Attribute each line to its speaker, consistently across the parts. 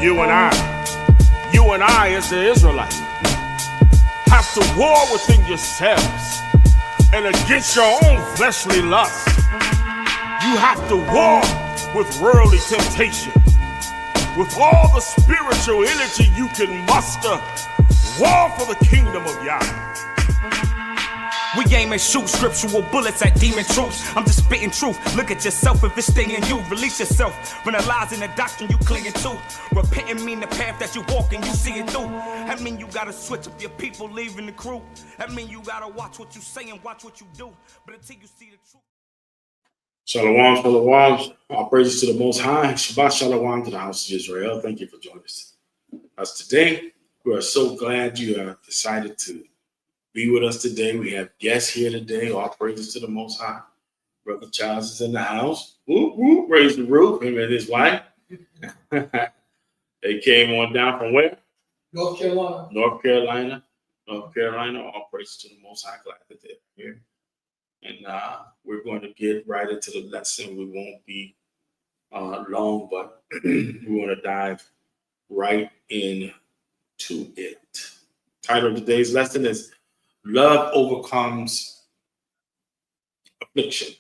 Speaker 1: You and I as the Israelites, have to war within yourselves and against your own fleshly lust. You have to war with worldly temptation, with all the spiritual energy you can muster. War for the kingdom of Yah.
Speaker 2: We aim and shoot scriptural bullets at demon troops. I'm just spitting truth. Look at yourself if it's staying you. Release yourself from the lies and the doctrine you clinging to. Repenting mean the path that you walk and you see it through. That mean you gotta switch up your people leaving the crew. That mean you gotta watch what you say and watch what you do. But until you see the truth.
Speaker 3: Shalom, shalom. All praises to the Most High. Shabbat shalom to the house of Israel. Thank you for joining us today. We are so glad you have decided to be with us today. We have guests here today. All praises to the Most High. Brother Charles is in the house. Whoop, whoop, raise the roof. Him and his wife. They came on down from where?
Speaker 4: North Carolina.
Speaker 3: North Carolina. All praises to the Most High. Glad that they're here. And we're going to get right into the lesson. We won't be long, but we want to dive right into it. Title of today's lesson is Love Overcomes Affliction.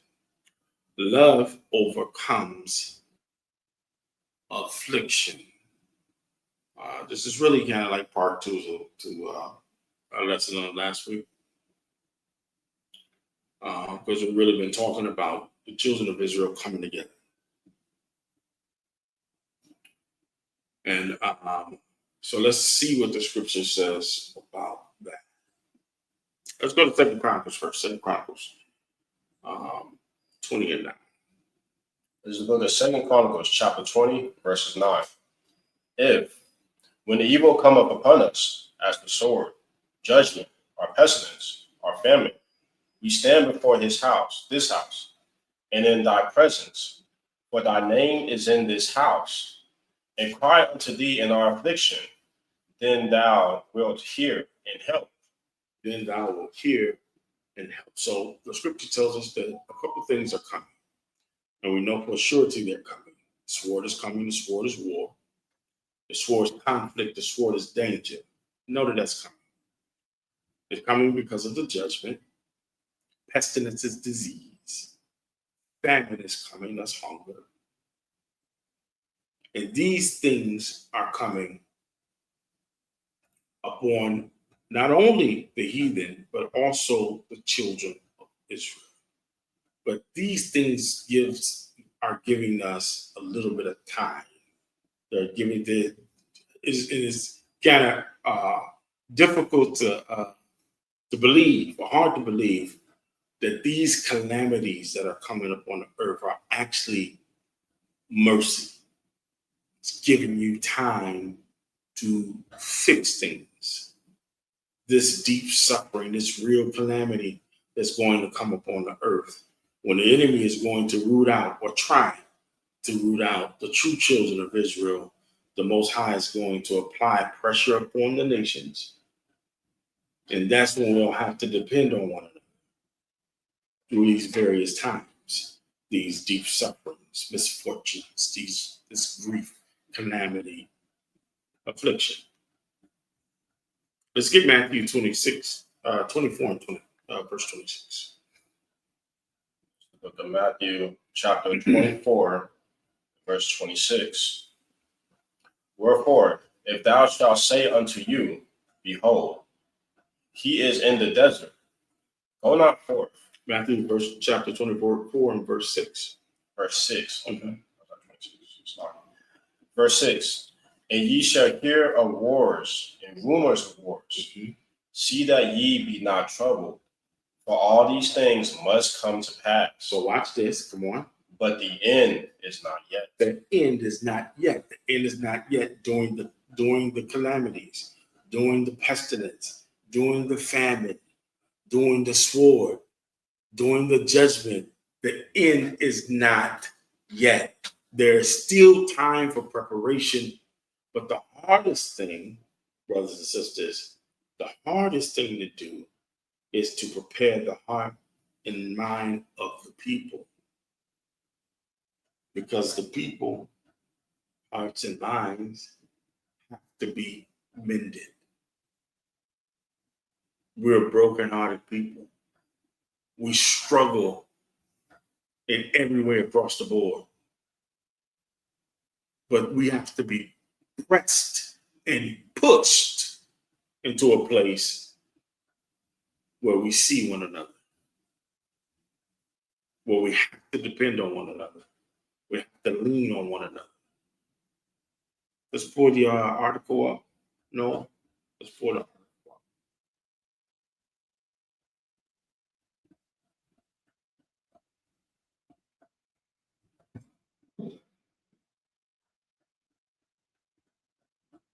Speaker 3: Love overcomes affliction. This is really kind of like part two to our lesson on last week. Because we've really been talking about the children of Israel coming together. And so let's see what the scripture says about that. Let's go to 2 Chronicles first. 2 Chronicles 20 and 9.
Speaker 5: This is the book of 2 Chronicles, chapter 20, verses 9. If, when the evil come up upon us, as the sword, judgment, or pestilence, or famine, we stand before this house, and in thy presence, for thy name is in this house, and cry unto thee in our affliction, then thou wilt hear and help.
Speaker 3: Then thou wilt hear and help. So the scripture tells us that a couple of things are coming. And we know for surety they're coming. The sword is coming, the sword is war. The sword is conflict, the sword is danger. Know that that's coming. It's coming because of the judgment. Pestilence is disease. Famine is coming, that's hunger. And these things are coming upon not only the heathen, but also the children of Israel. But these things are giving us a little bit of time. They're giving it is kind of difficult to believe, or hard to believe, that these calamities that are coming upon the earth are actually mercy. It's giving you time to fix things. This deep suffering, this real calamity that's going to come upon the earth, when the enemy is going to root out, or try to root out, the true children of Israel, the Most High is going to apply pressure upon the nations. And that's when we'll have to depend on one another through these various times, these deep sufferings, misfortunes, this grief, calamity, affliction. Let's get Matthew 26, 24 and 20, verse 26.
Speaker 5: The book of Matthew, chapter 24, verse 26. Wherefore, if thou shalt say unto you, Behold, he is in the desert, go not forth.
Speaker 3: Matthew, chapter 24, 4 and verse 6.
Speaker 5: Verse 6. Okay. Verse 6. And ye shall hear of wars and rumors of wars. Mm-hmm. See that ye be not troubled, for all these things must come to pass.
Speaker 3: So watch this. Come on.
Speaker 5: But the end is not yet.
Speaker 3: The end is not yet. The end is not yet during the calamities, during the pestilence, during the famine, during the sword, during the judgment. The end is not yet. There's still time for preparation. But the hardest thing, brothers and sisters, the hardest thing to do is to prepare the heart and mind of the people. Because the people, hearts and minds, to be mended. We're broken-hearted people. We struggle in every way across the board. But we have to be pressed and pushed into a place where we see one another, where we have to depend on one another. We have to lean on one another. Let's pull the article up. No, let's pull it up.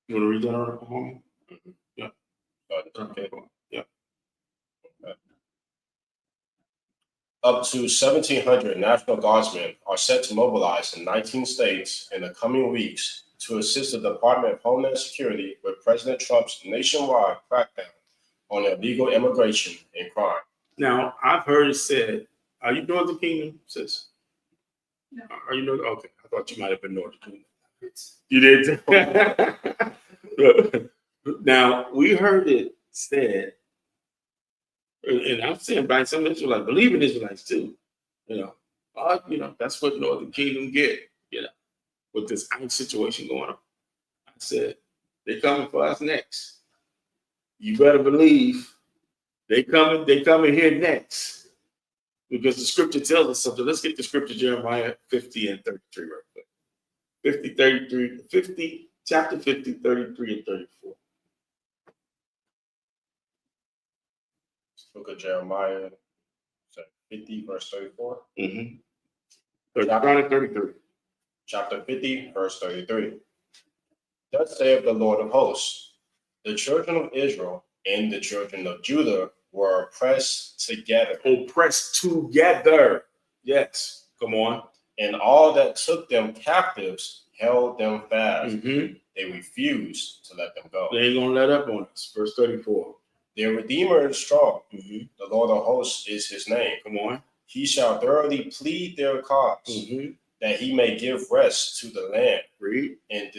Speaker 3: You want to read that article for me? Yeah.
Speaker 5: Okay.
Speaker 3: Yeah.
Speaker 5: Up to 1,700 National Guardsmen are set to mobilize in 19 states in the coming weeks to assist the Department of Homeland Security with President Trump's nationwide crackdown on illegal immigration and crime.
Speaker 3: Now, I've heard it said, are you Northern Kingdom, sis?
Speaker 4: No.
Speaker 3: Are you Northern? Okay, I thought you might have been Northern Kingdom. You did? Now, we heard it said, and I'm saying by some Israelites, believe in Israelites too, that's what Northern Kingdom get, with this ICE situation going on. I said, they're coming for us next. You better believe they coming here next. Because the scripture tells us something. Let's get the scripture, Jeremiah 50 and 33 real quick. 50, chapter 50, 33 and 34.
Speaker 5: Book of Jeremiah, 50, verse 34.
Speaker 3: Mm-hmm. 33.
Speaker 5: Chapter 50, verse 33. Thus saith the Lord of hosts, the children of Israel and the children of Judah were oppressed together.
Speaker 3: Oppressed together. Yes. Come on.
Speaker 5: And all that took them captives held them fast.
Speaker 3: Mm-hmm.
Speaker 5: They refused to let them go.
Speaker 3: They ain't going to let up on us. Verse 34.
Speaker 5: Their Redeemer is strong.
Speaker 3: Mm-hmm.
Speaker 5: The Lord of hosts is his name.
Speaker 3: Come on.
Speaker 5: He shall thoroughly plead their cause, that he may give rest to the land.
Speaker 3: Read.
Speaker 5: And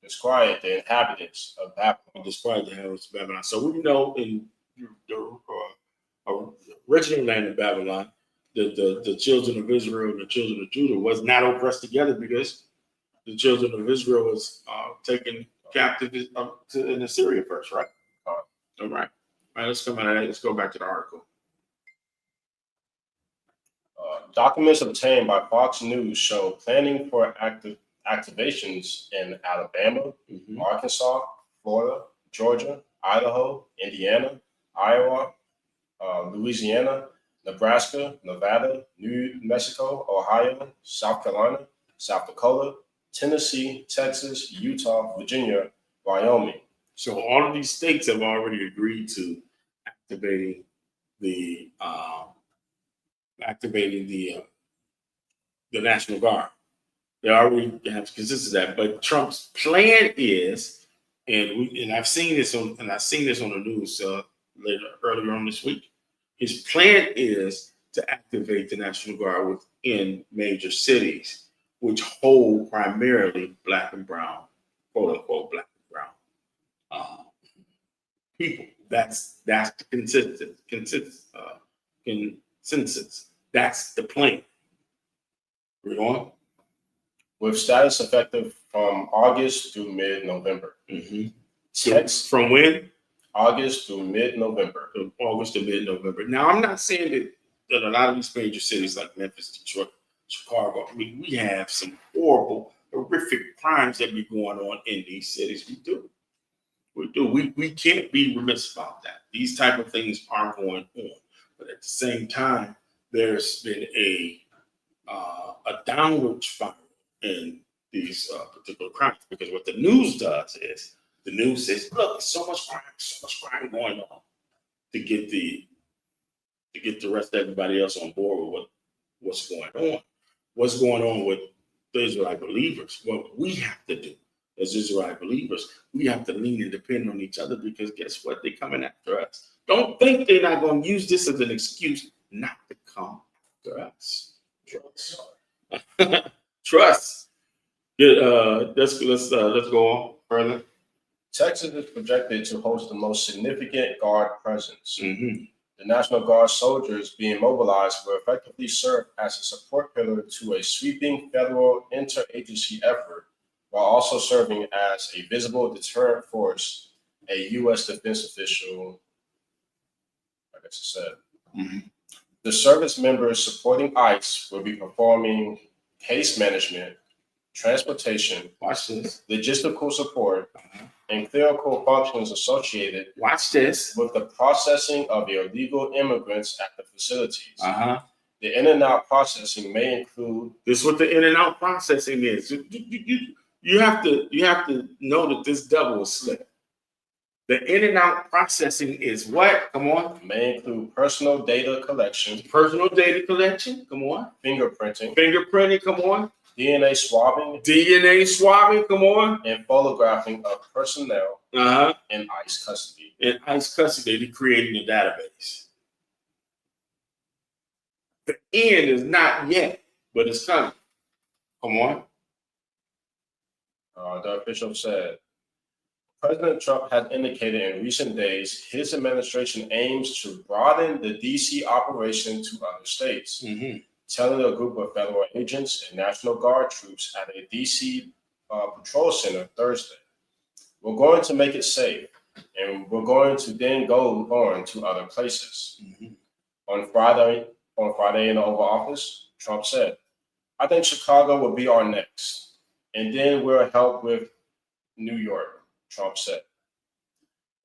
Speaker 5: disquiet the inhabitants of Babylon.
Speaker 3: Disquiet the inhabitants of Babylon. So we know in the original land of Babylon, the children of Israel and the children of Judah was not oppressed together because the children of Israel was taken captive in Assyria first, right? All right. All right, let's come out of that. Let's go back to the article.
Speaker 5: Documents obtained by Fox News show planning for activations in Alabama, Arkansas, Florida, Georgia, Idaho, Indiana, Iowa, Louisiana, Nebraska, Nevada, New Mexico, Ohio, South Carolina, South Dakota, Tennessee, Texas, Utah, Virginia, Wyoming.
Speaker 3: So all of these states have already agreed to activating the National Guard. They already have consisted of that. But Trump's plan is, and I've seen this on the news earlier on this week. His plan is to activate the National Guard within major cities, which hold primarily Black and brown, quote unquote, Black and brown people. That's the consensus. That's the plan. Read on.
Speaker 5: With status effective from August through mid-November.
Speaker 3: From when?
Speaker 5: August through mid-November.
Speaker 3: From August to mid-November. Now, I'm not saying that a lot of these major cities like Memphis, Detroit, Chicago, we have some horrible, horrific crimes that be going on in these cities. We do. We can't be remiss about that. These type of things are going on. But at the same time, there's been a downward spiral in these particular crimes, because what the news does is the news says, look, there's so much crime going on to get the rest of everybody else on board with what's going on. What's going on with the Israelite believers? What we have to do as Israelite believers, we have to lean and depend on each other, because guess what? They're coming after us. Don't think they're not going to use this as an excuse not to come after us. Trust. Let's go on further.
Speaker 5: Texas is projected to host the most significant Guard presence.
Speaker 3: Mm-hmm.
Speaker 5: The National Guard soldiers being mobilized will effectively serve as a support pillar to a sweeping federal interagency effort, while also serving as a visible deterrent force, a U.S. defense official, I guess it said.
Speaker 3: Mm-hmm.
Speaker 5: The service members supporting ICE will be performing case management, transportation,
Speaker 3: Watch this.
Speaker 5: logistical support,
Speaker 3: Uh-huh.
Speaker 5: and clerical functions associated
Speaker 3: Watch this.
Speaker 5: with the processing of illegal immigrants at the facilities.
Speaker 3: Uh-huh.
Speaker 5: The in and out processing may include
Speaker 3: This is what the in and out processing is. You have to know that this double is slick. The in and out processing is what? Come on.
Speaker 5: personal data collection,
Speaker 3: Personal data collection. Come on.
Speaker 5: fingerprinting,
Speaker 3: Fingerprinting. Come on.
Speaker 5: DNA swabbing,
Speaker 3: DNA swabbing. Come on.
Speaker 5: and photographing of personnel
Speaker 3: Uh-huh.
Speaker 5: in ICE custody.
Speaker 3: In ICE custody, they're creating a database. The end is not yet, but it's coming. Come on.
Speaker 5: The official said, President Trump has indicated in recent days his administration aims to broaden the DC operation to other states,
Speaker 3: Mm-hmm.
Speaker 5: telling a group of federal agents and National Guard troops at a DC patrol center Thursday. We're going to make it safe, and we're going to then go on to other places.
Speaker 3: Mm-hmm.
Speaker 5: On Friday in the Oval Office, Trump said, I think Chicago will be our next, and then we'll help with New York, Trump said.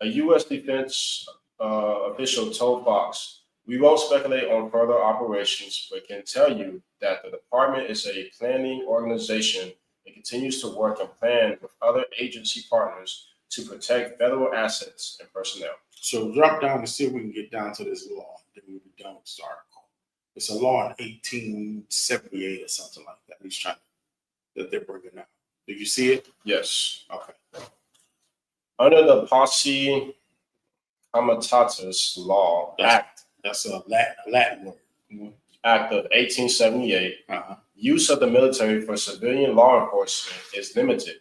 Speaker 5: A U.S. defense official told Fox, we won't speculate on further operations, but can tell you that the department is a planning organization and continues to work and plan with other agency partners to protect federal assets and personnel.
Speaker 3: So drop down and see if we can get down to this law. Then we'll be done with this article. It's a law in 1878 or something like that. He's trying that they're bringing out. Do you see it?
Speaker 5: Yes.
Speaker 3: Okay.
Speaker 5: Under the Posse Comitatus Law Act,
Speaker 3: That's a Latin word.
Speaker 5: Act of 1878,
Speaker 3: Uh-huh.
Speaker 5: use of the military for civilian law enforcement is limited,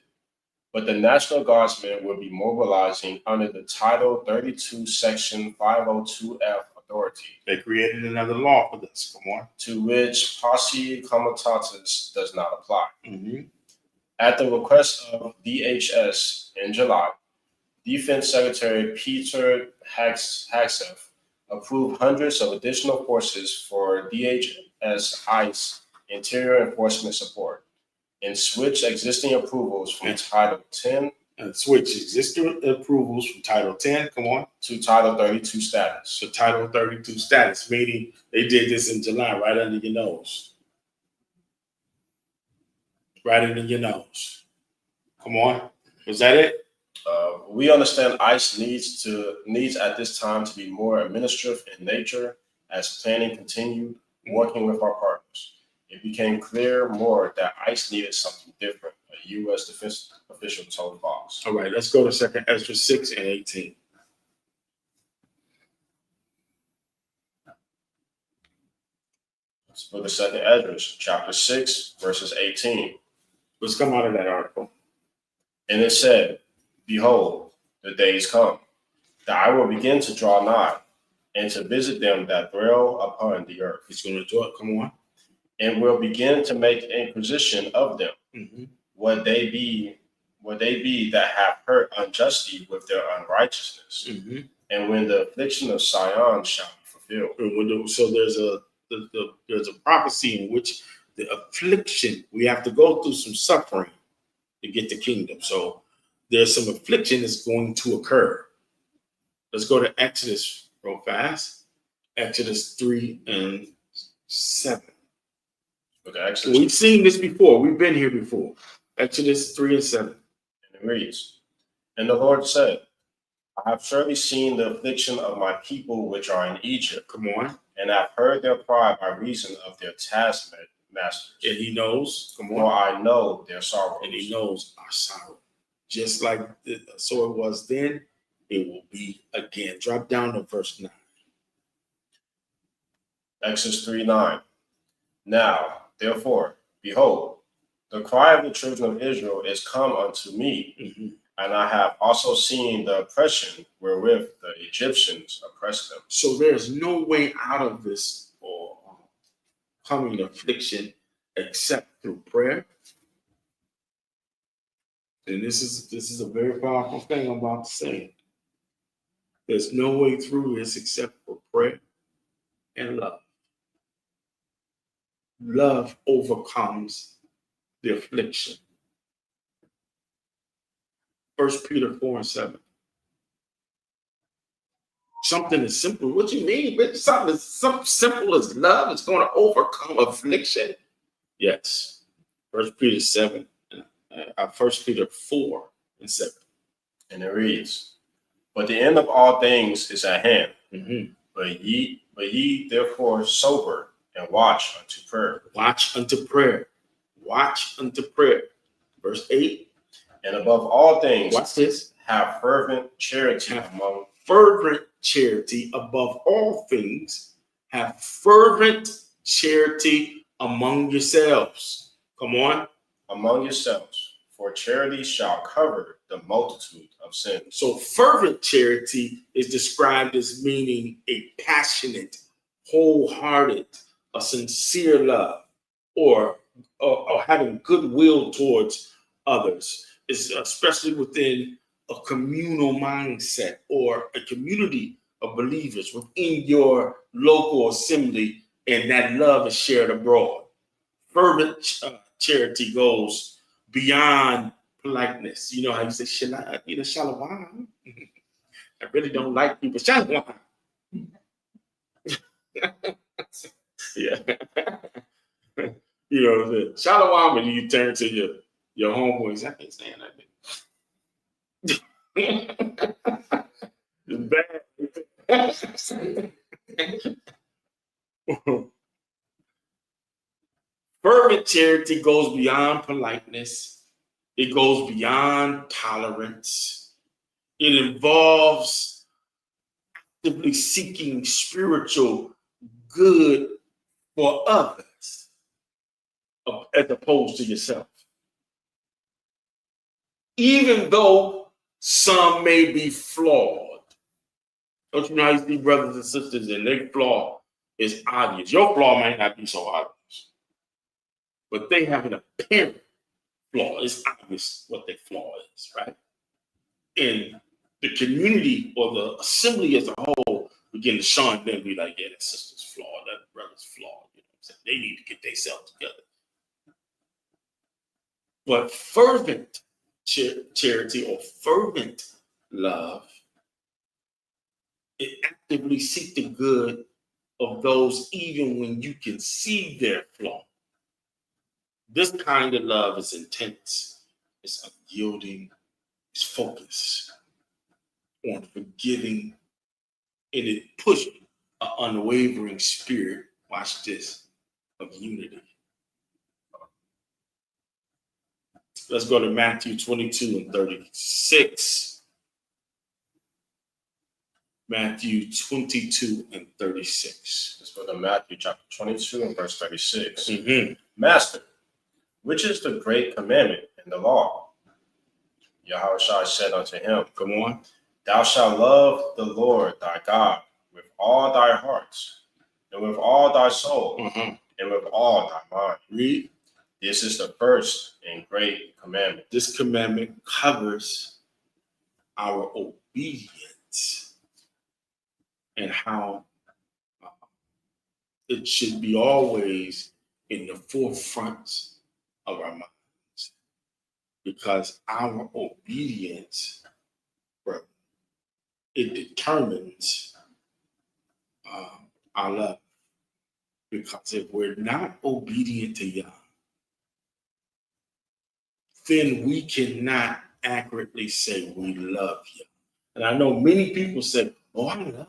Speaker 5: but the National Guardsmen will be mobilizing under the Title 32, Section 502F authority,
Speaker 3: They created another law for this. Come on.
Speaker 5: to which Posse Comitatus does not apply.
Speaker 3: Mm-hmm.
Speaker 5: At the request of DHS in July, Defense Secretary Peter Hegseth approved hundreds of additional forces for DHS ICE interior enforcement support and switch existing approvals from Title 10
Speaker 3: And switch existing approvals from Title 10, come on,
Speaker 5: to Title 32 status.
Speaker 3: so Title 32 status, meaning they did this in July right under your nose. Right under your nose. Come on. Was that it?
Speaker 5: We understand ICE needs at this time to be more administrative in nature as planning continued, working with our partners. It became clear more that ICE needed something different, a U.S. defense official told Fox.
Speaker 3: All right, let's go to 2 Ezra 6 and 18.
Speaker 5: For the second Ezra, chapter 6, verses 18.
Speaker 3: Let's come out of that article.
Speaker 5: And it said, Behold, the days come, that I will begin to draw nigh, and to visit them that dwell upon the earth.
Speaker 3: He's going to do it. Come on.
Speaker 5: And will begin to make inquisition of them.
Speaker 3: Mm-hmm.
Speaker 5: Would they be that have hurt unjustly with their unrighteousness?
Speaker 3: Mm-hmm.
Speaker 5: And when the affliction of Sion shall be fulfilled.
Speaker 3: So there's a prophecy in which the affliction, we have to go through some suffering to get the kingdom. So there's some affliction that's going to occur. Let's go to Exodus real fast. Exodus 3 and 7.
Speaker 5: Okay, Exodus.
Speaker 3: We've seen this before. We've been here before. Exodus 3 and 7.
Speaker 5: And it reads, And the Lord said, I have surely seen the affliction of my people which are in Egypt.
Speaker 3: Come on.
Speaker 5: And I've heard their cry by reason of their taskmasters.
Speaker 3: And he knows. Come
Speaker 5: For
Speaker 3: on.
Speaker 5: I know their sorrows.
Speaker 3: And he knows our sorrow. Just like so it was then, it will be again. Drop down to verse 9.
Speaker 5: Exodus 3:9. Now, therefore, behold, the cry of the children of Israel is come unto me,
Speaker 3: Mm-hmm.
Speaker 5: And I have also seen the oppression wherewith the Egyptians oppressed them.
Speaker 3: So there's no way out of this or coming affliction except through prayer. And this is a very powerful thing I'm about to say. There's no way through this except for prayer and love. Love overcomes the affliction. 1 Peter 4:7. Something as simple. What you mean? But something simple as love is going to overcome affliction. Yes. 1 Peter 7. 1 Peter 4:7.
Speaker 5: And it reads, but the end of all things is at hand.
Speaker 3: Mm-hmm.
Speaker 5: But ye therefore sober and watch unto prayer.
Speaker 3: Watch unto prayer. Watch unto prayer. Verse 8.
Speaker 5: And above all things,
Speaker 3: Watch this.
Speaker 5: have fervent charity among
Speaker 3: fervent charity above all things. Have fervent charity among yourselves. Come on.
Speaker 5: among yourselves, for charity shall cover the multitude of sins.
Speaker 3: So fervent charity is described as meaning a passionate, wholehearted, a sincere love, or having goodwill towards others. It's especially within a communal mindset or a community of believers within your local assembly, and that love is shared abroad. Fervent charity goes beyond politeness. You know how you say shalom. I really don't like people. Shalom. Yeah. You know, shalom, and you turn to your homeboys. I can't stand that. It's bad. Fervent charity goes beyond politeness. It goes beyond tolerance. It involves actively seeking spiritual good for others as opposed to yourself. Even though some may be flawed. Don't you know how you see brothers and sisters and their flaw is obvious? Your flaw might not be so obvious, but they have an apparent flaw. It's obvious what their flaw is, right? And the community or the assembly as a whole begin to shun them, be like, yeah, that sister's flawed, that brother's flawed. You know what I'm saying? They need to get themselves together. But fervent charity or fervent love, it actively seeks the good of those even when you can see their flaw. This kind of love is intense, it's unyielding, it's focused on forgiving, and it pushes an unwavering spirit, watch this, of unity. Let's go to Matthew 22:36. Matthew 22:36.
Speaker 5: Let's go to Matthew chapter 22 and verse 36.
Speaker 3: Mm-hmm.
Speaker 5: Master, which is the great commandment in the law? Yahushua said unto him,
Speaker 3: Come on.
Speaker 5: Thou shalt love the Lord thy God with all thy hearts, and with all thy soul, and with all thy mind.
Speaker 3: Read.
Speaker 5: This is the first and great commandment.
Speaker 3: This commandment covers our obedience and how it should be always in the forefront of our minds, because our obedience, it determines our love. Because if we're not obedient to Yah, then we cannot accurately say we love you. And I know many people say, oh, I love him.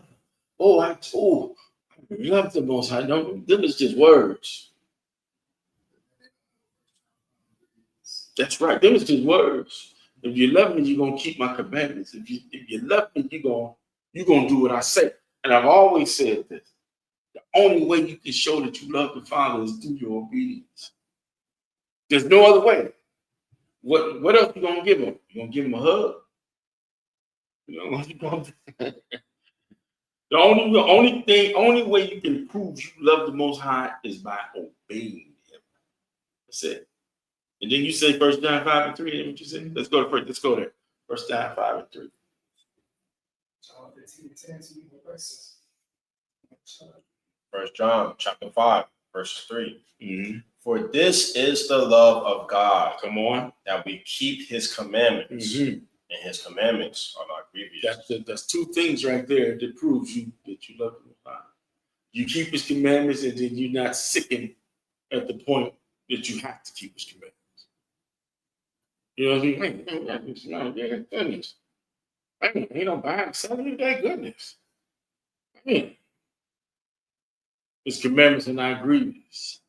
Speaker 3: Oh, I love the Most High. Them is just words. That's right. Them is just words. If you love me, you're going to keep my commandments. If you love me, you're going to do what I say. And I've always said this. The only way you can show that you love the Father is through your obedience. There's no other way. What else you gonna give him? You gonna give him a hug. You know, the only way you can prove you love the Most High is by obeying Him. That's it. And then you say 1 John 5:3. That's what you said. Let's go there. 1 John 5:3.
Speaker 4: John 15:10 verses.
Speaker 5: 1 John chapter 5, verse 3.
Speaker 3: Mm-hmm.
Speaker 5: For this is the love of God,
Speaker 3: Come on.
Speaker 5: that we keep his commandments,
Speaker 3: Mm-hmm.
Speaker 5: and his commandments are not grievous.
Speaker 3: That's two things right there that proves that you love the Most High. You keep His commandments, and then you're not sickened at the point that you have to keep His commandments. You know what I mean? Yeah, goodness. He don't buy and sell you that goodness. His commandments are not grievous.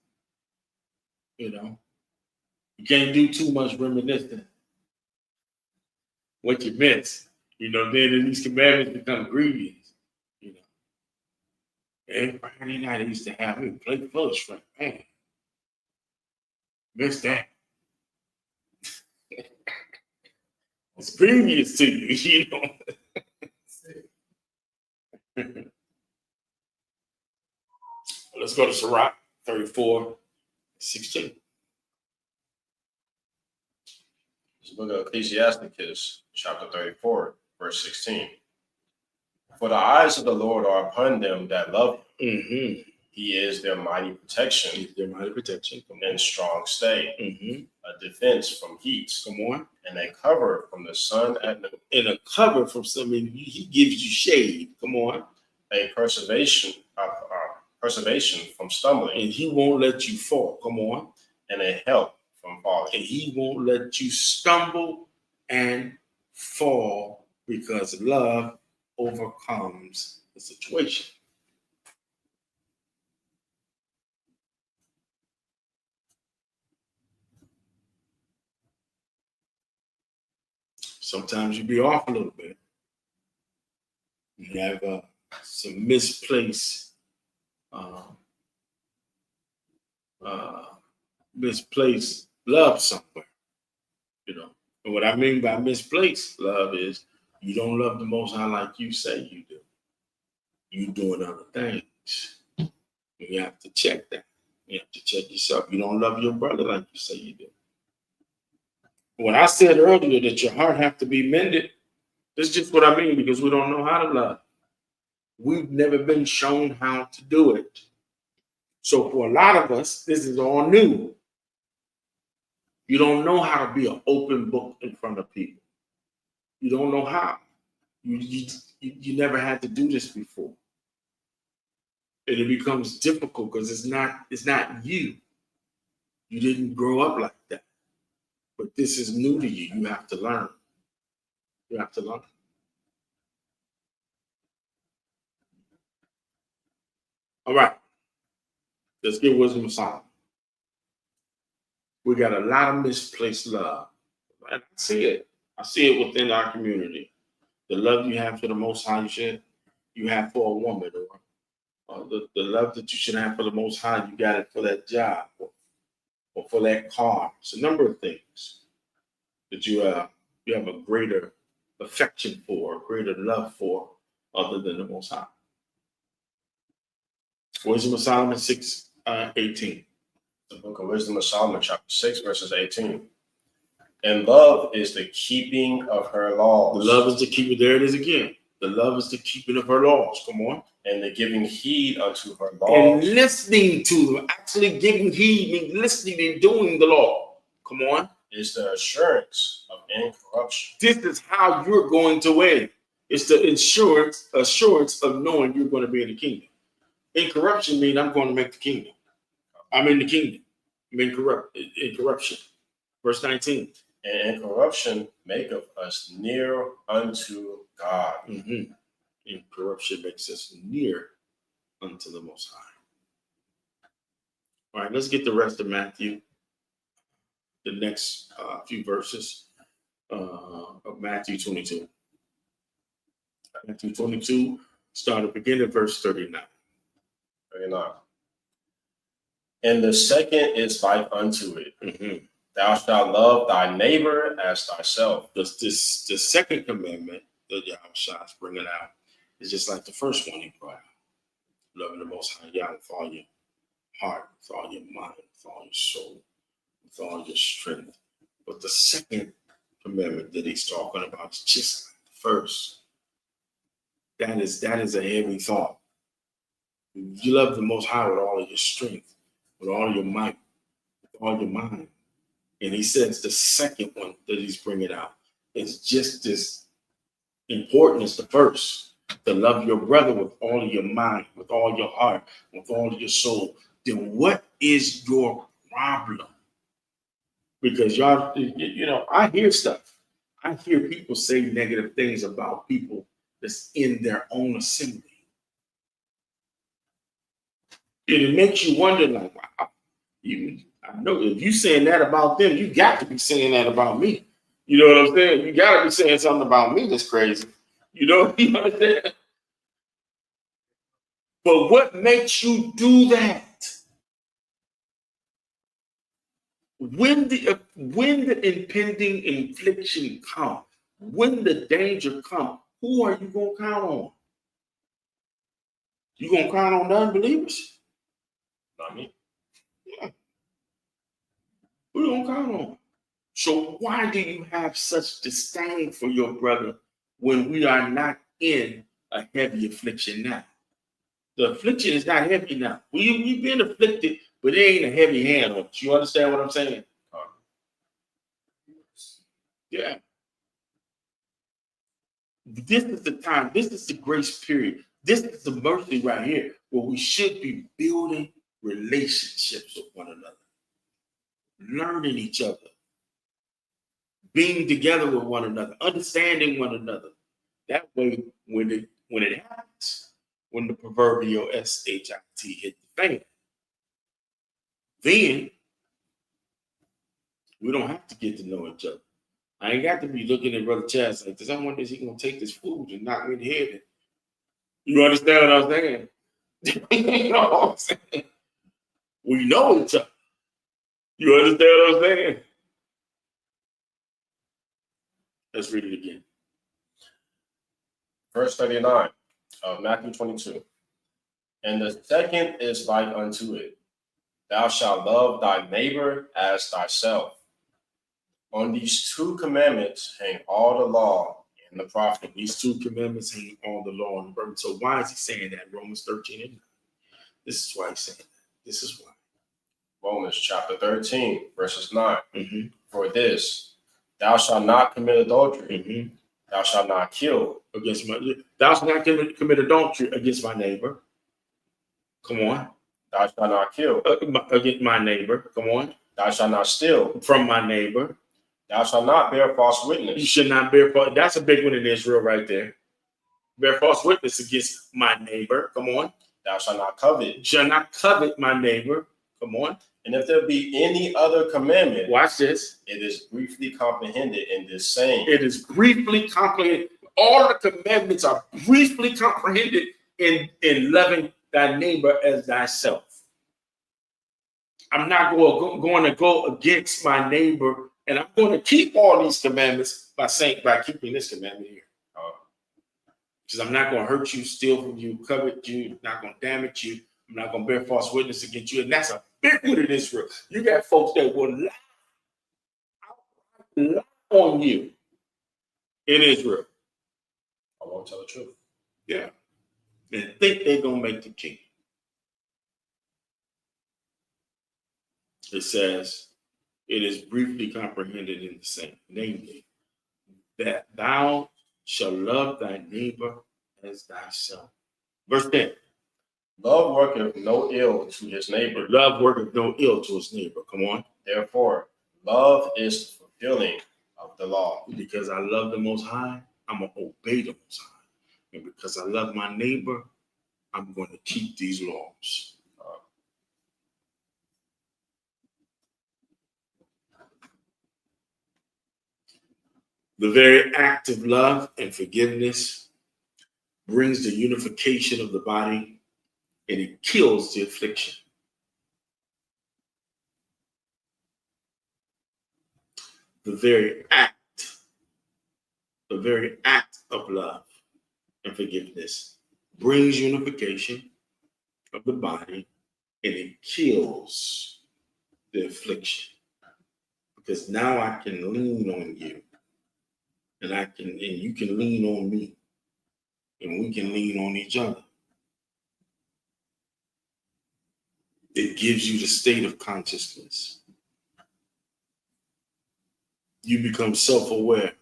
Speaker 3: You know, you can't do too much reminiscing. What you miss, you know, then these commandments become grievous. You know, every Friday night I used to have me play full of shrimp. Man, miss that. It's grievous to you, you know. Let's go to Sirach 34:16.
Speaker 5: This book of Ecclesiasticus, chapter 34, verse 16. For the eyes of the Lord are upon them that love him.
Speaker 3: Mm-hmm.
Speaker 5: He is their mighty protection.
Speaker 3: He's their mighty protection.
Speaker 5: And strong stay.
Speaker 3: Mm-hmm.
Speaker 5: A defense from heat.
Speaker 3: Come on.
Speaker 5: And a cover from the sun at noon.
Speaker 3: And a cover from something. He gives you shade. Come on.
Speaker 5: A preservation from stumbling.
Speaker 3: And he won't let you fall. Come on.
Speaker 5: And a help from falling.
Speaker 3: And he won't let you stumble and fall, because love overcomes the situation. Sometimes you be off a little bit. You have some misplaced love somewhere, you know. And what I mean by misplaced love is you don't love the Most High like you say you do. You doing other things. You have to check that. You have to check yourself. You don't love your brother like you say you do. When I said earlier that your heart have to be mended, that's just what I mean, because we don't know how to love. We've never been shown how to do it. So for a lot of us, this is all new. You don't know how to be an open book in front of people. You don't know how. You never had to do this before. And it becomes difficult because it's not you. You didn't grow up like that. But this is new to you. You have to learn. You have to learn. All right. Let's get wisdom of Solomon. We got a lot of misplaced love. And I see it. I see it within our community. The love you have for the Most High you have for a woman, or the love that you should have for the Most High, you got it for that job or for that car. It's a number of things that you have a greater affection for, a greater love for, other than the Most High. Wisdom of Solomon 6:18.
Speaker 5: The book of Wisdom of Solomon, chapter 6, verses 18. And love is the keeping of her laws.
Speaker 3: The love is the keeping. There it is again. The love is the keeping of her laws. Come on.
Speaker 5: And the giving heed unto her laws.
Speaker 3: And listening to them. Actually giving heed means listening and doing the law. Come on.
Speaker 5: Is the assurance of incorruption.
Speaker 3: This is how you're going to win. It's the assurance of knowing you're going to be in the kingdom. Incorruption means I'm going to make the kingdom. I'm in the kingdom. I'm in corruption. Verse 19.
Speaker 5: And incorruption maketh us near unto God.
Speaker 3: Mm-hmm. Incorruption makes us near unto the Most High. All right, let's get the rest of Matthew. The next few verses of Matthew 22. Matthew 22, begin at verse 39.
Speaker 5: 39. And the second is life unto it,
Speaker 3: mm-hmm.
Speaker 5: Thou shalt love thy neighbor as thyself.
Speaker 3: The second commandment that Yahweh is bringing out is just like the first one he brought out. Loving the Most High Yah with all your heart, with all your mind, with all your soul, with all your strength. But the second commandment that he's talking about is just like the first. That is a heavy thought. You love the Most High with all of your strength, with all your might, with all your mind. And he says the second one that he's bringing out is just as important as the first. To love your brother with all of your mind, with all your heart, with all of your soul. Then what is your problem? Because y'all, I hear stuff. I hear people say negative things about people that's in their own assembly. And it makes you wonder, like, wow, I know if you saying that about them, you got to be saying that about me. You know what I'm saying? You got to be saying something about me that's crazy. You know what I'm saying? But what makes you do that? When the impending infliction comes, when the danger comes, who are you gonna count on? You gonna count on the unbelievers?
Speaker 5: Not me.
Speaker 3: Yeah. Who you gonna count on? So why do you have such disdain for your brother when we are not in a heavy affliction now? The affliction is not heavy now. We've been afflicted, but it ain't a heavy hand on us. You understand what I'm saying? Yeah. This is the time. This is the grace period. This is the mercy right here where we should be building relationships with one another, learning each other, being together with one another, understanding one another. That way, when it happens, when the proverbial SHIT hit the fan, then we don't have to get to know each other. I ain't got to be looking at Brother Chaz like this. I wonder is he gonna take this food and knock me in the head? You understand what I'm saying? You know what I'm saying? We know each other. You understand what I'm saying? Let's read it again.
Speaker 5: Verse 39 of Matthew 22. And the second is like unto it. Thou shalt love thy neighbor as thyself. On these two commandments hang all the law and the prophet.
Speaker 3: These two commandments hang all the law and the prophet. So why is he saying that? Romans 13 and 9. This is why he's saying that. This is why.
Speaker 5: Romans chapter 13, verses 9.
Speaker 3: Mm-hmm.
Speaker 5: For this, thou shalt not commit adultery.
Speaker 3: Mm-hmm.
Speaker 5: Thou shalt not kill.
Speaker 3: Thou shalt not commit adultery against my neighbor. Come on.
Speaker 5: Thou shalt not kill.
Speaker 3: Against my neighbor. Come on.
Speaker 5: Thou shalt not steal.
Speaker 3: From my neighbor.
Speaker 5: Thou shalt not bear false witness.
Speaker 3: You should not bear false. That's a big one in Israel right there. Bear false witness against my neighbor. Come on.
Speaker 5: Thou shalt not covet.
Speaker 3: You shall not covet my neighbor. Come on.
Speaker 5: And if there be any other commandment,
Speaker 3: watch this.
Speaker 5: It is briefly comprehended in this saying.
Speaker 3: It is briefly comprehended. All the commandments are briefly comprehended in loving thy neighbor as thyself. I'm not going to go against my neighbor, and I'm going to keep all these commandments by keeping this commandment here. Because I'm not going to hurt you, steal from you, covet you, not going to damage you. I'm not going to bear false witness against you. And that's a big one in Israel. You got folks that will lie on you in Israel.
Speaker 5: I won't tell the truth.
Speaker 3: Yeah. And think they're going to make the kingdom. It says, it is briefly comprehended in the same, namely, that thou shalt love thy neighbor as thyself. Verse 10.
Speaker 5: Love worketh no ill to his neighbor.
Speaker 3: Love worketh no ill to his neighbor. Come on.
Speaker 5: Therefore, love is the fulfilling of the law.
Speaker 3: Because I love the Most High, I'm going to obey the Most High. And because I love my neighbor, I'm going to keep these laws. The very act of love and forgiveness brings the unification of the body, and it kills the affliction. the very act of love and forgiveness brings unification of the body, and it kills the affliction. Because now I can lean on you, and you can lean on me, and we can lean on each other. It gives you the state of consciousness. You become self-aware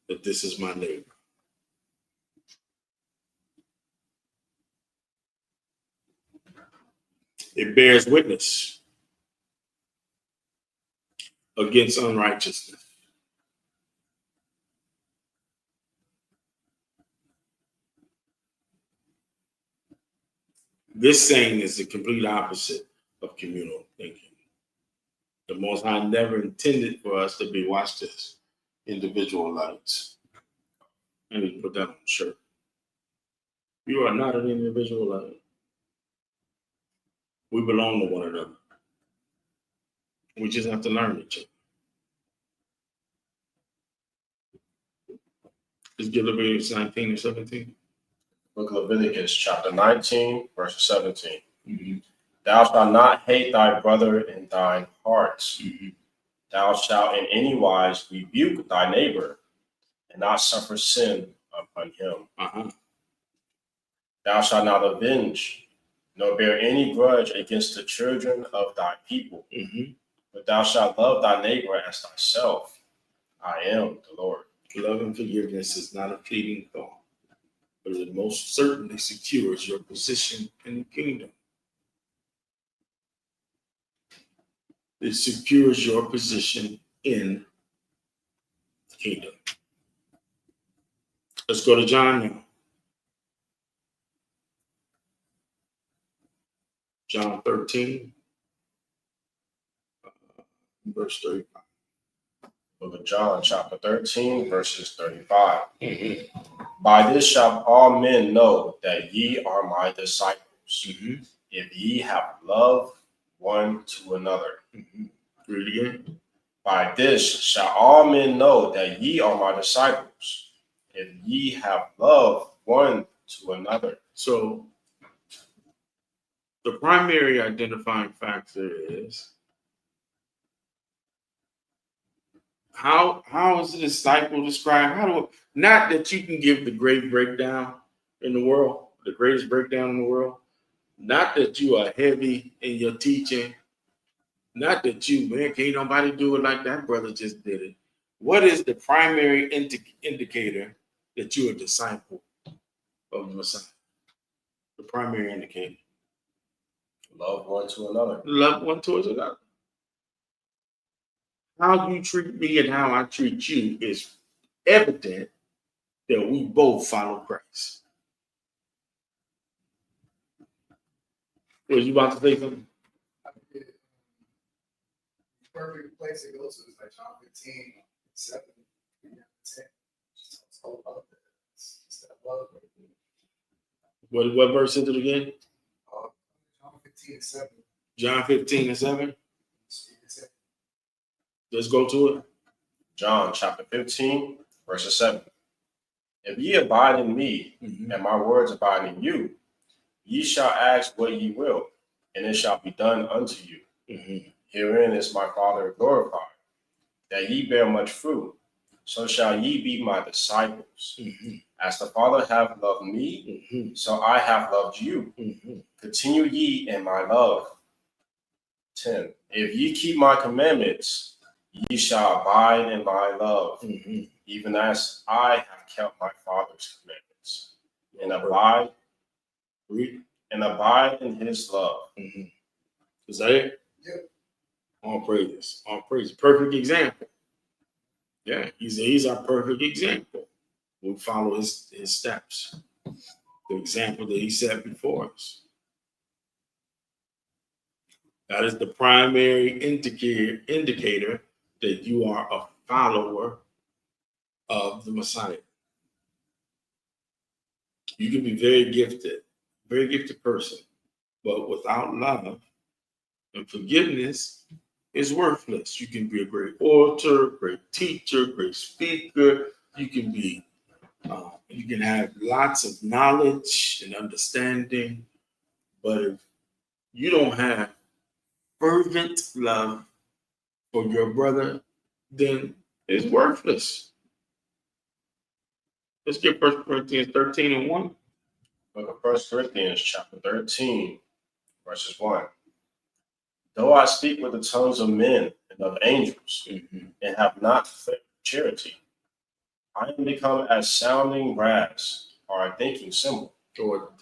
Speaker 3: that this is my neighbor. It bears witness against unrighteousness. This saying is the complete opposite of communal thinking. The Most High never intended for us to be, watch this, individual lights. I need to put that on the shirt. You are not an individual light. We belong to one another. We just have to learn each other. Let's get Leviticus 19 and 17.
Speaker 5: Book of Leviticus, chapter 19, verse 17. Mm-hmm. Thou shalt not hate thy brother in thine heart. Mm-hmm. Thou shalt in any wise rebuke thy neighbor, and not suffer sin upon him.
Speaker 3: Uh-huh.
Speaker 5: Thou shalt not avenge, nor bear any grudge against the children of thy people. Mm-hmm. But thou shalt love thy neighbor as thyself. I am the Lord.
Speaker 3: Love and forgiveness is not a fleeting thought, but it most certainly secures your position in the kingdom. It secures your position in the kingdom. Let's go to John now. John 13, verse 35.
Speaker 5: Book of John, chapter 13, verses 35. Mm-hmm. By this shall all men know that ye are my disciples, mm-hmm. if ye have love one to another.
Speaker 3: Mm-hmm. Read again.
Speaker 5: By this shall all men know that ye are my disciples, if ye have love one to another.
Speaker 3: So, the primary identifying factor is how is the disciple described? Not that you can give the great breakdown in the world, the greatest breakdown in the world. Not that you are heavy in your teaching. Not that can't nobody do it like that brother just did it. What is the primary indicator that you're a disciple of the Messiah? The primary indicator.
Speaker 5: Love one to another.
Speaker 3: Love one towards another. How you treat me and how I treat you is evident that we both follow Christ. Was you about to say something?
Speaker 4: The perfect place to go to is like John 15, 7, 10. It's all about that. It's that love.
Speaker 3: What verse is it again?
Speaker 4: John 15 and 7.
Speaker 3: John 15 and 7. Let's go to it.
Speaker 5: John chapter 15, verse 7. If ye abide in me, mm-hmm. and my words abide in you, ye shall ask what ye will, and it shall be done unto you. Mm-hmm. Herein is my Father glorified, that ye bear much fruit, so shall ye be my disciples. Mm-hmm. As the Father hath loved me, mm-hmm. so I have loved you. Mm-hmm. Continue ye in my love. 10. If ye keep my commandments, ye shall abide in my love, mm-hmm. even as I have kept my Father's commandments, and abide in his love.
Speaker 3: Mm-hmm. Is that it?
Speaker 4: Yep.
Speaker 3: All praises. All praises. Perfect example. Yeah, he's our perfect example. We follow his steps. The example that he set before us. That is the primary indicator that you are a follower of the Messiah. You can be very gifted person, but without love and forgiveness, is worthless. You can be a great orator, great teacher, great speaker. You can be, you can have lots of knowledge and understanding, but if you don't have fervent love for your brother, then it's worthless. Let's get 1 Corinthians 13 and 1.
Speaker 5: Book of 1 Corinthians chapter 13, verses 1. Though I speak with the tongues of men and of angels, and have not charity, I am become as sounding brass or a thinking cymbal.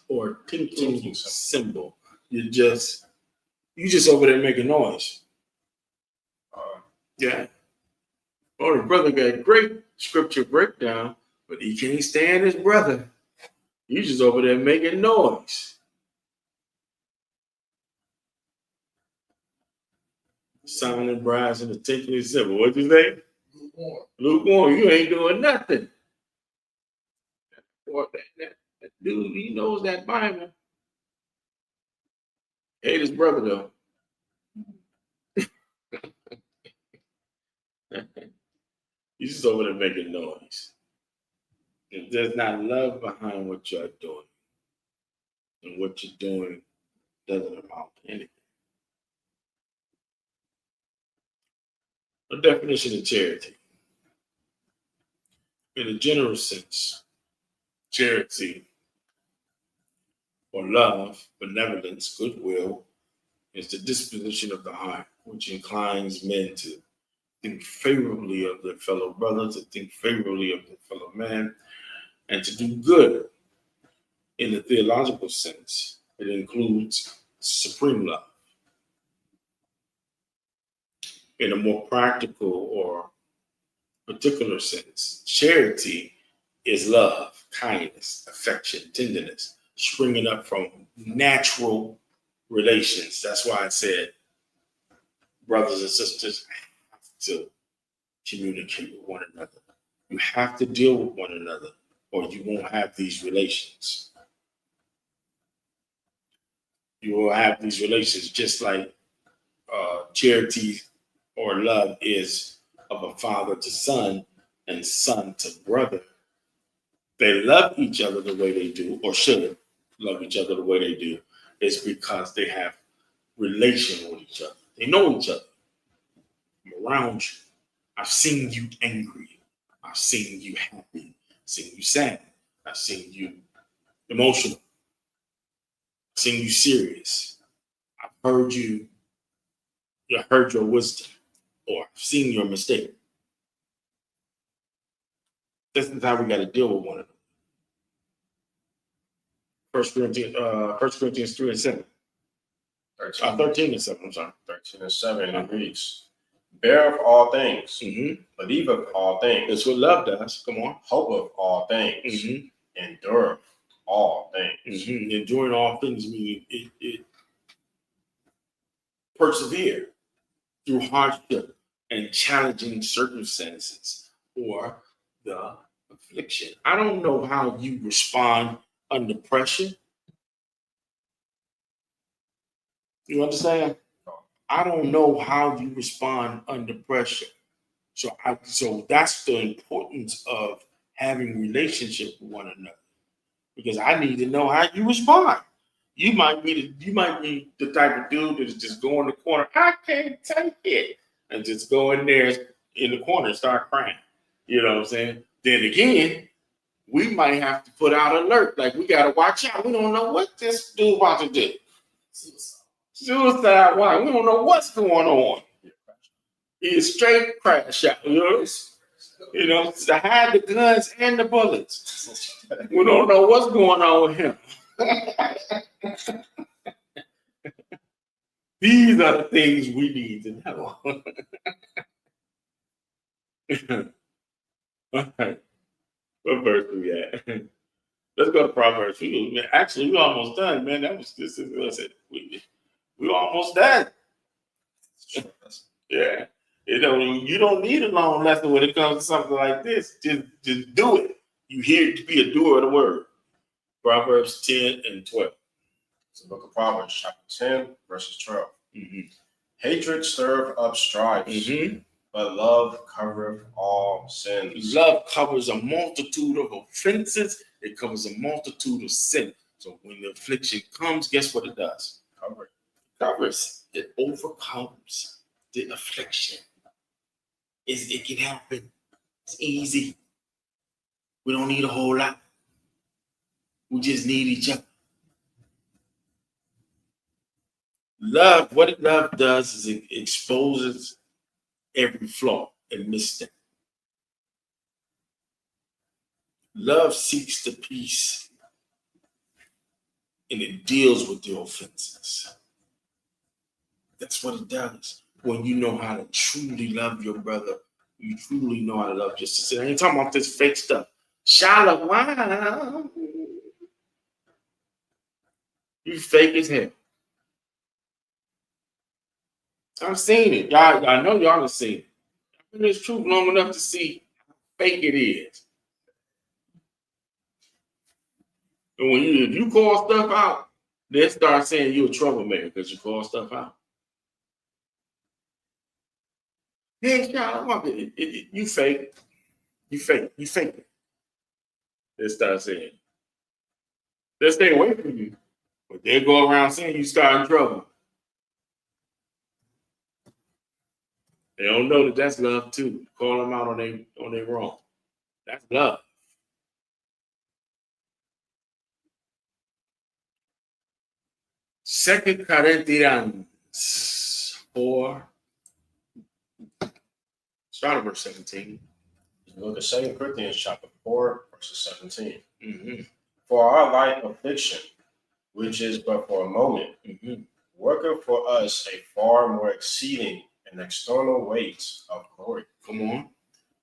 Speaker 3: Or tinkling cymbal. You just over there making noise. Yeah. Oh, the brother got great scripture breakdown, but he can't stand his brother. You just over there making noise. Sounding brass and the tinkling cymbal. What'd you say?
Speaker 4: Lukewarm.
Speaker 3: Lukewarm, you ain't doing nothing. Boy, that dude, he knows that Bible. Hate his brother though. He's just over there making noise. If there's not love behind what you're doing, and what you're doing doesn't amount to anything. A definition of charity. In a general sense, charity or love, benevolence, goodwill is the disposition of the heart which inclines men to think favorably of their fellow brother, to think favorably of their fellow man, and to do good. In the theological sense, it includes supreme love. In a more practical or particular sense, charity is love, kindness, affection, tenderness, springing up from natural relations. That's why I said brothers and sisters have to communicate with one another. You have to deal with one another, or you won't have these relations. You will have these relations just like charity or love is of a father to son and son to brother. They love each other the way they do, or should love each other the way they do. It's because they have relation with each other. They know each other. I'm around you. I've seen you angry. I've seen you happy. I've seen you sad. I've seen you emotional. I've seen you serious. I've heard you. I heard your wisdom, or I've seen your mistake. This is how we got to deal with one another. 1 Corinthians 3 and 7. 13 and 7, I'm sorry.
Speaker 5: 13 and 7, it reads, beareth all things, believeth all things.
Speaker 3: That's what love does. Come on.
Speaker 5: Hopeth all things, endureth all things.
Speaker 3: Enduring all things means it persevere through hardship and challenging circumstances or the affliction. I don't know how you respond under pressure. You understand? I don't know how you respond under pressure. So that's the importance of having relationship with one another. Because I need to know how you respond. You might be the type of dude that is just go in the corner, I can't take it, and just go in there in the corner and start crying. You know what I'm saying? Then again, we might have to put out an alert. Like, we got to watch out. We don't know what this dude about to do. Suicide. Why? We don't know what's going on. He's straight crash out. You know, to hide the guns and the bullets. We don't know what's going on with him. These are the things we need to know. All right. What verse do we at? Let's go to Proverbs. Actually, we're almost done, man. We're almost done. Yeah. You don't need a long lesson when it comes to something like this. Just do it. You here to be a doer of the word. Proverbs 10 and 12.
Speaker 5: It's the book of Proverbs, chapter 10, verses 12. Hatred stirreth up strife, but love covereth all sins.
Speaker 3: Love covers a multitude of offenses. It covers a multitude of sin. So when the affliction comes, guess what it does?
Speaker 5: Cover it.
Speaker 3: Covers. It overcomes the affliction. It can happen. It's easy. We don't need a whole lot. We just need each other. Love, what love does is it exposes every flaw and misstep. Love seeks the peace and it deals with the offenses. That's what it does. When you know how to truly love your brother, you truly know how to love your sister. I ain't talking about this fake stuff. Shallow, wow. You fake as hell. I've seen it. Y'all, I know y'all have seen it. I've been in this truth long enough to see how fake it is. And when if you call stuff out, they start saying you're a troublemaker because you call stuff out. Hey, child, you fake. You fake. You fake it. They start saying. They'll stay away from you. But they'll go around saying you start in trouble. They don't know that that's love too. Call them out on their wrong. That's love. Second Corinthians 4. Start at verse 17.
Speaker 5: Look at 2 Corinthians chapter 4, verses 17. For our light affliction, which is but for a moment, worketh for us a far more exceeding and external weight of glory.
Speaker 3: Come on.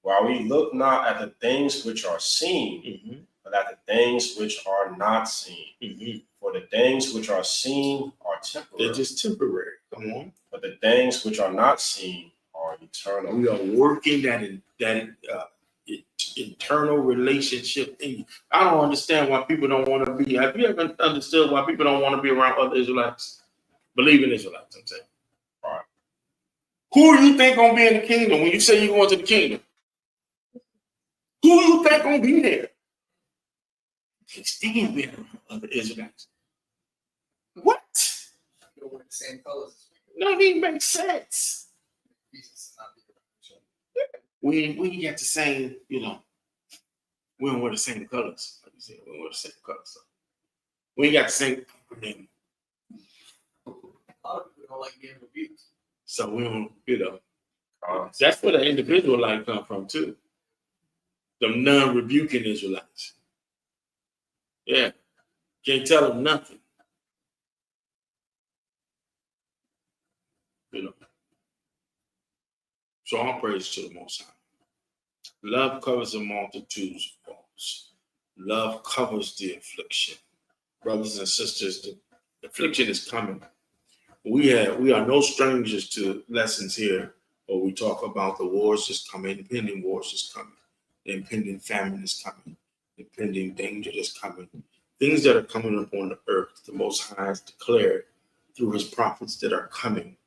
Speaker 5: While we look not at the things which are seen, but at the things which are not seen. For the things which are seen are temporary.
Speaker 3: They're just temporary. Come on.
Speaker 5: But the things which are not seen are eternal.
Speaker 3: We are working that internal relationship in you. I don't understand why people don't want to be. Have you ever understood why people don't want to be around other Israelites? Believing Israelites, I'm saying.
Speaker 5: All right.
Speaker 3: Who do you think gonna be in the kingdom when you say you're going to the kingdom? Who do you think gonna be there? Can't stand being around other Israelites. What?
Speaker 4: You don't wear the same colors as me.
Speaker 3: Don't even make sense.
Speaker 4: Jesus is not being around each other.
Speaker 3: We ain't got the same, we don't wear the same colors. Like you said, we don't wear the same colors. So we ain't got the same name.
Speaker 4: A lot of people don't like being rebuked.
Speaker 3: So we don't, that's where the individual life come from too. Them non-rebuking Israelites. Yeah. Can't tell them nothing. So all praise to the Most High. Love covers a multitude of faults. Love covers the affliction. Brothers and sisters, the affliction is coming. We are no strangers to lessons here where we talk about the wars is coming, impending wars is coming, the impending famine is coming, the impending danger is coming. Things that are coming upon the earth, the Most High has declared through his prophets that are coming.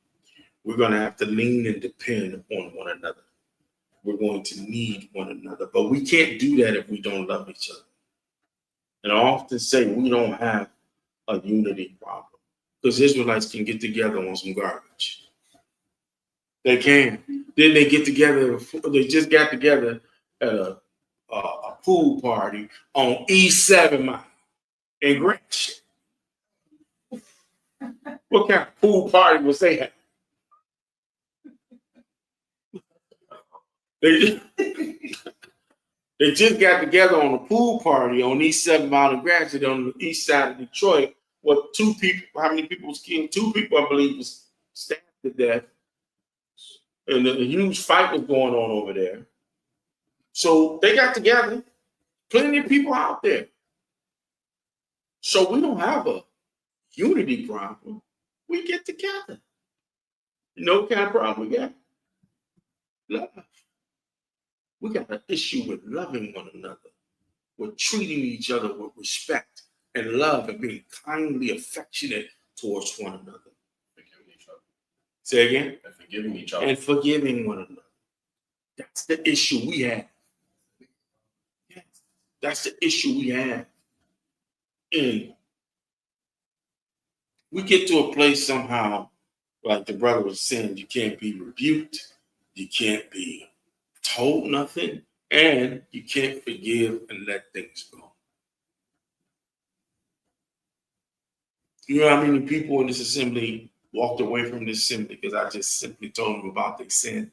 Speaker 3: We're going to have to lean and depend on one another. We're going to need one another. But we can't do that if we don't love each other. And I often say we don't have a unity problem because Israelites can get together on some garbage. They can. Then they get together. They just got together at a pool party on East 7 Mile in Greenwich. What kind of pool party was they having? They just got together on a pool party on East 7 Mile in Greenwich on the east side of Detroit. What 2 people, how many people was killed? 2 people, I believe, was stabbed to death. And a huge fight was going on over there. So they got together. Plenty of people out there. So we don't have a unity problem. We get together. You know what kind of problem we got? Love. We got an issue with loving one another. We're treating each other with respect and love and being kindly affectionate towards one another.
Speaker 5: Forgiving each other.
Speaker 3: Say again?
Speaker 5: and forgiving each other.
Speaker 3: And forgiving one another. That's the issue we have. Yes, that's the issue we have. And we get to a place somehow, like the brother was saying, you can't be rebuked, you can't be told nothing, and you can't forgive and let things go. You know how many people in this assembly walked away from this assembly because I just simply told them about their sin?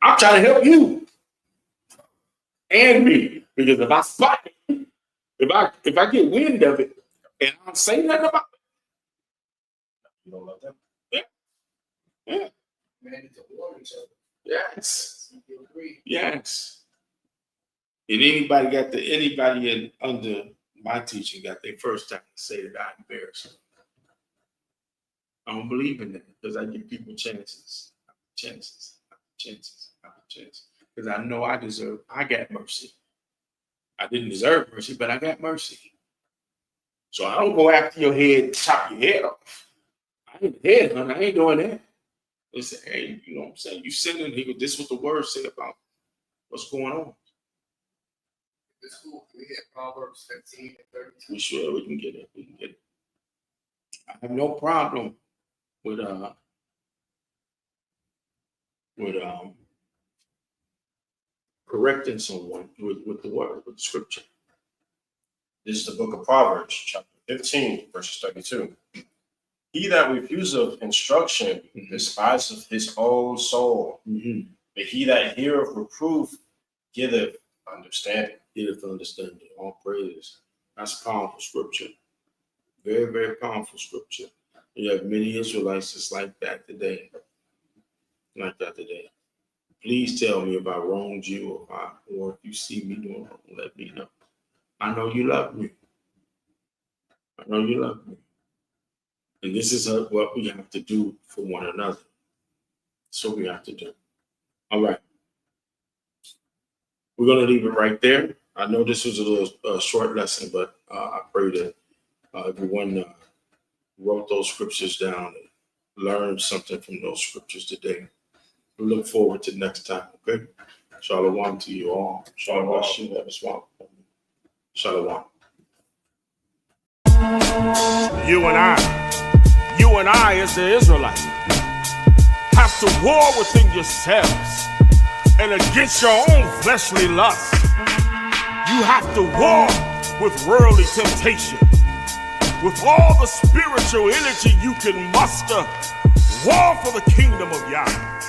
Speaker 3: I'm trying to help you and me, because if I spot it, if I get wind of it and I don't say nothing about
Speaker 5: You don't love them?
Speaker 3: it, yeah,
Speaker 4: Man need to warn each other.
Speaker 3: yes,
Speaker 4: You agree?
Speaker 3: yes. And anybody in under my teaching got their first time to say that I embarrass them. I don't believe in that because I give people chances. Because I know I got mercy. I didn't deserve mercy, but I got mercy. So I don't go after your head and chop your head off. I ain't head hunter. I ain't doing that. They say, hey, you know what I'm saying? You sinning. This is what the word say about what's going on.
Speaker 4: It's cool. We hit Proverbs 15 and 32.
Speaker 3: We sure we can get it. We can get it. I have no problem with correcting someone with the word, with the scripture.
Speaker 5: This is the book of Proverbs, chapter 15, verses 32. He that refuseth instruction despiseth his own soul,
Speaker 3: Mm-hmm.
Speaker 5: but he that heareth reproof giveth understanding.
Speaker 3: Giveth understanding. All praises. That's powerful scripture. Very, very powerful scripture. You have many Israelites just like that today. Please tell me if I wronged you or if you see me doing wrong, let me know. I know you love me. And this is what we have to do for one another. So we have to do. All right. We're going to leave it right there. I know this was a little short lesson, but I pray that everyone wrote those scriptures down and learned something from those scriptures today. We look forward to next time, okay? Shalom to you all. Shalom. Shalom.
Speaker 1: You and I as the Israelites, have to war within yourselves and against your own fleshly lusts. You have to war with worldly temptation. With all the spiritual energy you can muster, war for the kingdom of Yah.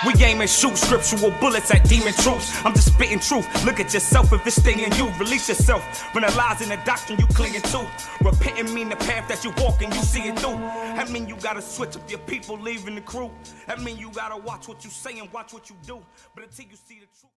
Speaker 2: We aim and shoot scriptural bullets at demon troops. I'm just spitting truth. Look at yourself if it's staying you. Release yourself from the lies and the doctrine you clinging to. Repenting mean the path that you walk and you see it through. That mean you gotta switch up your people leaving the crew. That mean you gotta watch what you say and watch what you do. But until you see the truth.